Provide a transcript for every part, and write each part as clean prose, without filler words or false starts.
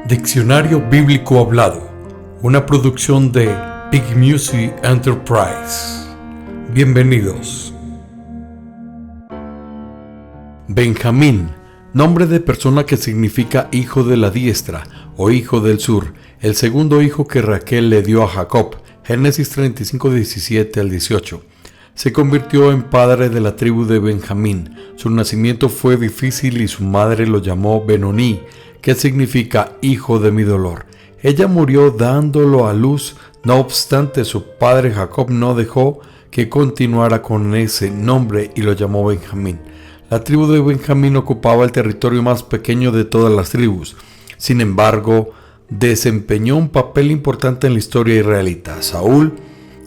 Diccionario Bíblico Hablado, una producción de Big Music Enterprise. Bienvenidos. Benjamín, nombre de persona que significa hijo de la diestra o hijo del sur, el segundo hijo que Raquel le dio a Jacob, Génesis 35, 17 al 18. Se convirtió en padre de la tribu de Benjamín. Su nacimiento fue difícil y su madre lo llamó Benoní, que significa hijo de mi dolor. Ella murió dándolo a luz. No obstante, su padre Jacob no dejó que continuara con ese nombre y lo llamó Benjamín. La tribu de Benjamín ocupaba el territorio más pequeño de todas las tribus. Sin embargo, desempeñó un papel importante en la historia israelita. Saúl,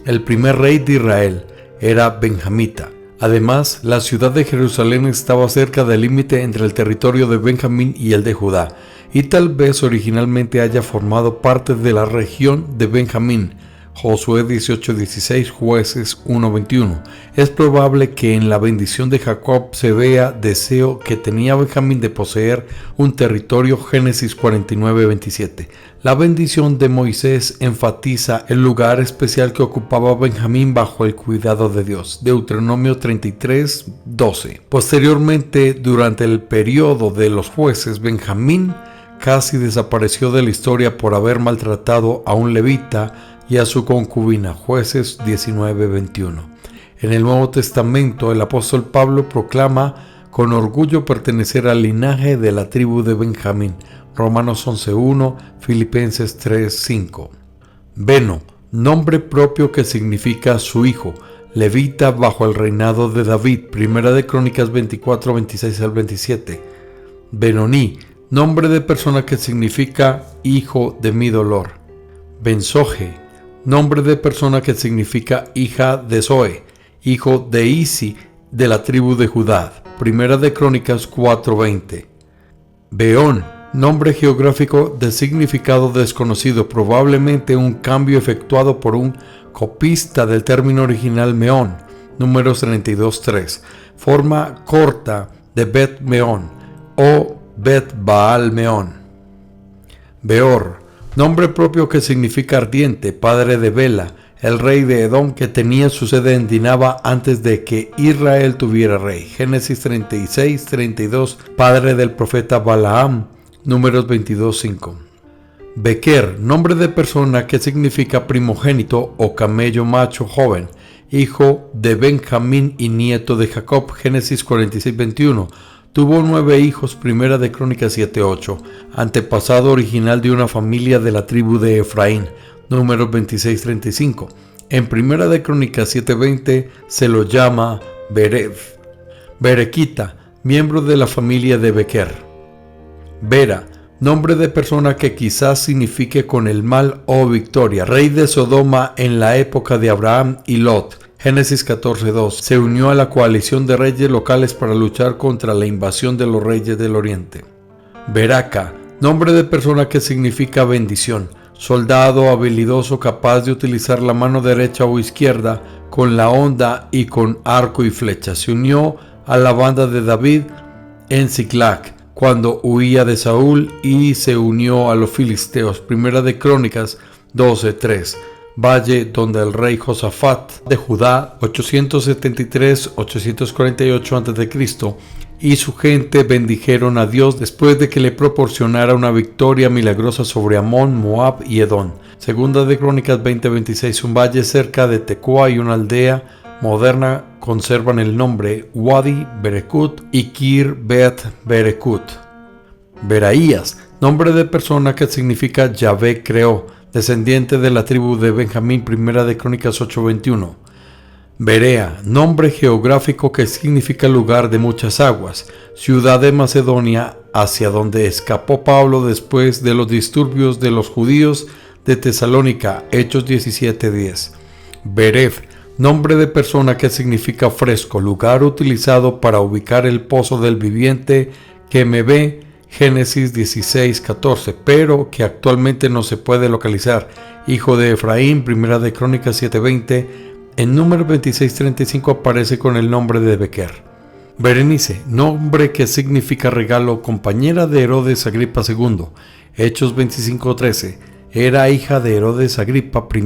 el primer rey de Israel, era benjamita. Además, la ciudad de Jerusalén estaba cerca del límite entre el territorio de Benjamín y el de Judá, y tal vez originalmente haya formado parte de la región de Benjamín. Josué 18:16, Jueces 1:21. Es probable que en la bendición de Jacob se vea deseo que tenía Benjamín de poseer un territorio. Génesis 49:27. La bendición de Moisés enfatiza el lugar especial que ocupaba Benjamín bajo el cuidado de Dios. Deuteronomio 33:12. Posteriormente, durante el periodo de los jueces, Benjamín casi desapareció de la historia por haber maltratado a un levita y a su concubina. Jueces 19:21. En el Nuevo Testamento, el apóstol Pablo proclama con orgullo pertenecer al linaje de la tribu de Benjamín. Romanos 11:1, Filipenses 3:5. Beno, nombre propio que significa su hijo, levita bajo el reinado de David. Primera de Crónicas 24:26 al 27. Benoní, nombre de persona que significa hijo de mi dolor. Benzoje, nombre de persona que significa hija de Zoe, hijo de Isi de la tribu de Judá. Primera de Crónicas 4:20. Beón, nombre geográfico de significado desconocido, probablemente un cambio efectuado por un copista del término original Meón. Números 32:3. Forma corta de Bet Meón o Bet Baal Meón. Beor, nombre propio que significa ardiente, padre de Bela, el rey de Edom que tenía su sede en Dinaba antes de que Israel tuviera rey. Génesis 36:32, padre del profeta Balaam. Números 22:5. Bequer, nombre de persona que significa primogénito o camello macho joven, hijo de Benjamín y nieto de Jacob. Génesis 46:21. Tuvo 9 hijos. Primera de Crónicas 7:8. Antepasado original de una familia de la tribu de Efraín. Números 26:35. En Primera de Crónicas 7:20 se lo llama Berev. Berequita, miembro de la familia de Bequer. Bera, nombre de persona que quizás signifique con el mal o victoria, rey de Sodoma en la época de Abraham y Lot. Génesis 14:2. Se unió a la coalición de reyes locales para luchar contra la invasión de los reyes del oriente. Beraca, nombre de persona que significa bendición, soldado habilidoso capaz de utilizar la mano derecha o izquierda con la honda y con arco y flecha. Se unió a la banda de David en Ziklag cuando huía de Saúl y se unió a los filisteos. Primera de Crónicas 12:3. Valle donde el rey Josafat de Judá 873-848 a.C. y su gente bendijeron a Dios después de que le proporcionara una victoria milagrosa sobre Amón, Moab y Edom. Segunda de Crónicas 20:26. Un valle cerca de Tecoa y una aldea moderna conservan el nombre Wadi Berekut y Kir Bet Berekut. Beraías, nombre de persona que significa Yahvé creó, descendiente de la tribu de Benjamín. Primera de Crónicas 8:21. Berea, nombre geográfico que significa lugar de muchas aguas, ciudad de Macedonia hacia donde escapó Pablo después de los disturbios de los judíos de Tesalónica. Hechos 17:10. Berev, nombre de persona que significa fresco, lugar utilizado para ubicar el pozo del viviente que me ve. Génesis 16:14, pero que actualmente no se puede localizar. Hijo de Efraín. Primera de Crónicas 7:20. En Números 26:35 aparece con el nombre de Bequer. Berenice, nombre que significa regalo, compañera de Herodes Agripa II. Hechos 25:13. Era hija de Herodes Agripa I,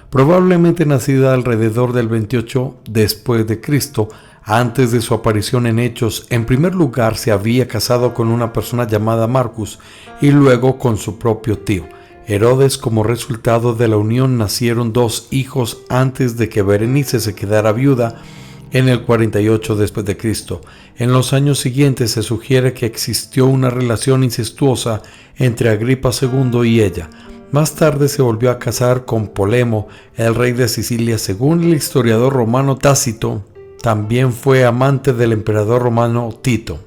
probablemente nacida alrededor del 28 después de Cristo. Antes de su aparición en Hechos, en primer lugar se había casado con una persona llamada Marcus y luego con su propio tío. Herodes, como resultado de la unión, nacieron 2 hijos antes de que Berenice se quedara viuda en el 48 después de Cristo. En los años siguientes se sugiere que existió una relación incestuosa entre Agripa II y ella. Más tarde se volvió a casar con Polemo, el rey de Sicilia. Según el historiador romano Tácito, también fue amante del emperador romano Tito.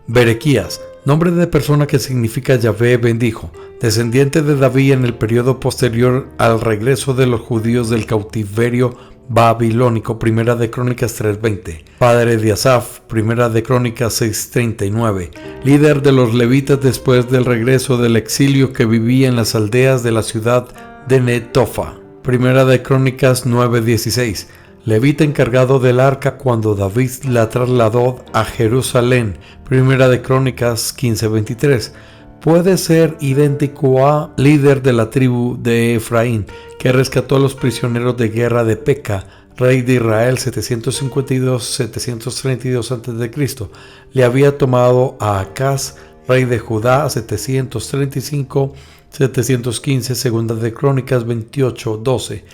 Berequías, nombre de persona que significa Yahvé bendijo, descendiente de David en el periodo posterior al regreso de los judíos del cautiverio babilónico. Primera de Crónicas 3:20. Padre de Asaf. Primera de Crónicas 6:39. Líder de los levitas después del regreso del exilio, que vivía en las aldeas de la ciudad de Netofa. Primera de Crónicas 9:16. Levita encargado del arca cuando David la trasladó a Jerusalén. Primera de Crónicas 15:23. Puede ser idéntico a líder de la tribu de Efraín, que rescató a los prisioneros de guerra de Peca, rey de Israel, 752-732 a.C. Le había tomado a Acaz, rey de Judá, 735-715, segunda de Crónicas 28:12.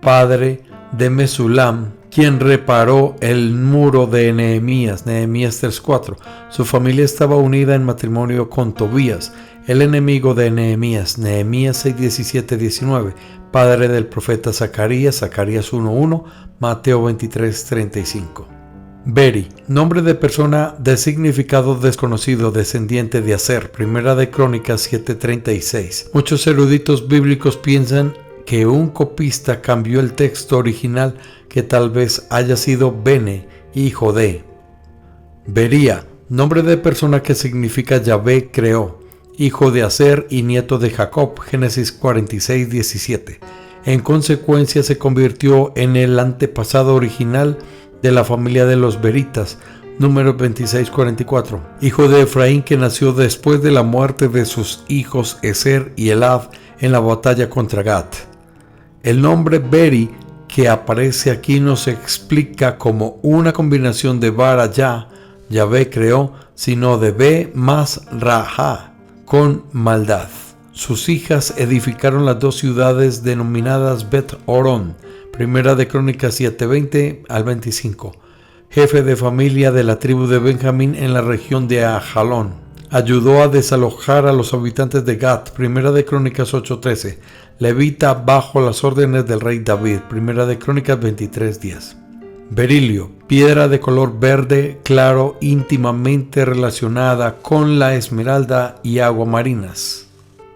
Padre de Mesulam, quien reparó el muro de Nehemías, Nehemías 3:4. Su familia estaba unida en matrimonio con Tobías, el enemigo de Nehemías, Nehemías 6:17-19. Padre del profeta Zacarías, Zacarías 1:1, Mateo 23:35. Beri, nombre de persona de significado desconocido, descendiente de Aser. Primera de Crónicas 7:36. Muchos eruditos bíblicos piensan que un copista cambió el texto original, que tal vez haya sido Bene, hijo de. Bería, nombre de persona que significa Yahvé creó, hijo de Aser y nieto de Jacob. Génesis 46:17. En consecuencia se convirtió en el antepasado original de la familia de los Beritas. Números 26:44. Hijo de Efraín, que nació después de la muerte de sus hijos Ezer y Elad en la batalla contra Gat. El nombre Beri que aparece aquí no se explica como una combinación de Bara Yah, Yahvé creó, sino de B más Raha, con maldad. Sus hijas edificaron las 2 ciudades denominadas Bet Orón. Primera de Crónicas 7:20-25. Jefe de familia de la tribu de Benjamín en la región de Ajalón. Ayudó a desalojar a los habitantes de Gat. Primera de Crónicas 8:13. Levita bajo las órdenes del rey David. Primera de Crónicas 23:10. Berilio, piedra de color verde claro, íntimamente relacionada con la esmeralda y aguamarinas.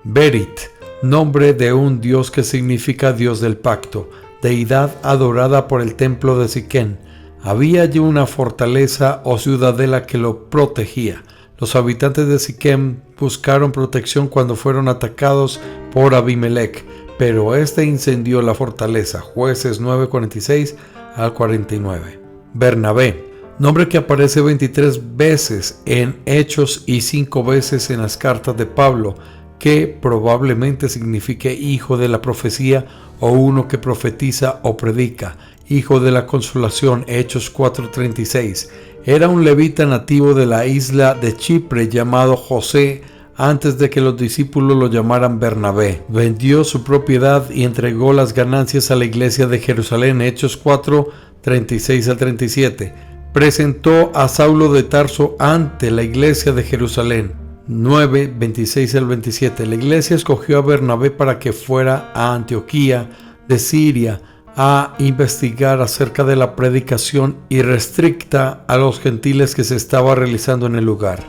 Berit, nombre de un dios que significa Dios del pacto, deidad adorada por el templo de Siquén. Había allí una fortaleza o ciudadela que lo protegía. Los habitantes de Siquem buscaron protección cuando fueron atacados por Abimelech, pero este incendió la fortaleza. Jueces 9:46-49. Bernabé, nombre que aparece 23 veces en Hechos y 5 veces en las cartas de Pablo, que probablemente signifique hijo de la profecía o uno que profetiza o predica. Hijo de la consolación, Hechos 4:36. Era un levita nativo de la isla de Chipre llamado José, antes de que los discípulos lo llamaran Bernabé. Vendió su propiedad y entregó las ganancias a la iglesia de Jerusalén. Hechos 4:36-37. Presentó a Saulo de Tarso ante la iglesia de Jerusalén. 9:26-27. La iglesia escogió a Bernabé para que fuera a Antioquía de Siria a investigar acerca de la predicación irrestricta a los gentiles que se estaba realizando en el lugar.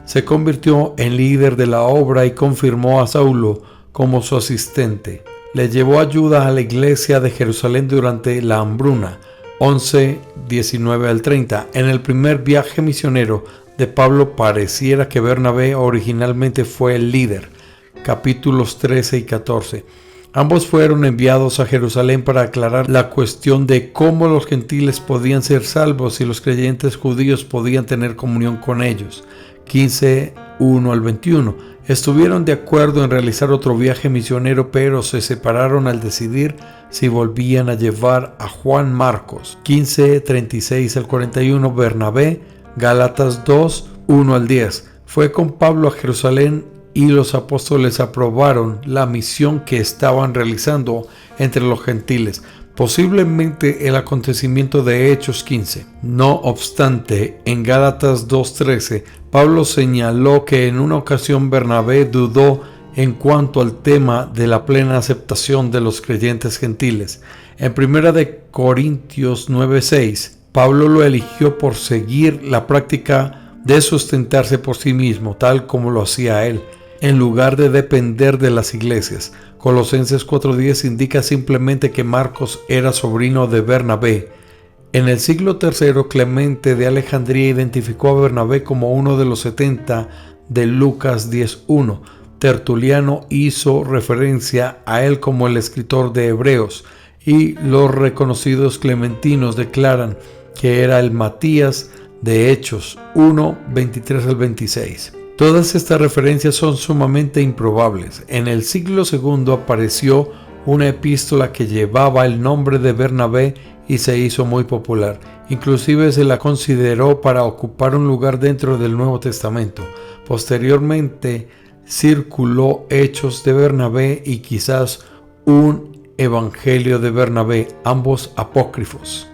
Se convirtió en líder de la obra y confirmó a Saulo como su asistente. Le llevó ayuda a la iglesia de Jerusalén durante la hambruna. 11:19-30. En el primer viaje misionero de Pablo pareciera que Bernabé originalmente fue el líder. Capítulos 13 y 14. Ambos fueron enviados a Jerusalén para aclarar la cuestión de cómo los gentiles podían ser salvos y los creyentes judíos podían tener comunión con ellos. 15:1 al 21. Estuvieron de acuerdo en realizar otro viaje misionero, pero se separaron al decidir si volvían a llevar a Juan Marcos. 15:36 al 41. Bernabé, Gálatas 2:1 al 10. Fue con Pablo a Jerusalén y los apóstoles aprobaron la misión que estaban realizando entre los gentiles, posiblemente el acontecimiento de Hechos 15. No obstante, en Gálatas 2:13, Pablo señaló que en una ocasión Bernabé dudó en cuanto al tema de la plena aceptación de los creyentes gentiles. En 1 Corintios 9:6, Pablo lo eligió por seguir la práctica de sustentarse por sí mismo, tal como lo hacía él, en lugar de depender de las iglesias. Colosenses 4:10 indica simplemente que Marcos era sobrino de Bernabé. En el siglo III, Clemente de Alejandría identificó a Bernabé como uno de los 70 de Lucas 10:1. Tertuliano hizo referencia a él como el escritor de Hebreos, y los reconocidos clementinos declaran que era el Matías de Hechos 1:23 al 26. Todas estas referencias son sumamente improbables. En el siglo II apareció una epístola que llevaba el nombre de Bernabé y se hizo muy popular. Inclusive se la consideró para ocupar un lugar dentro del Nuevo Testamento. Posteriormente circuló Hechos de Bernabé y quizás un Evangelio de Bernabé, ambos apócrifos.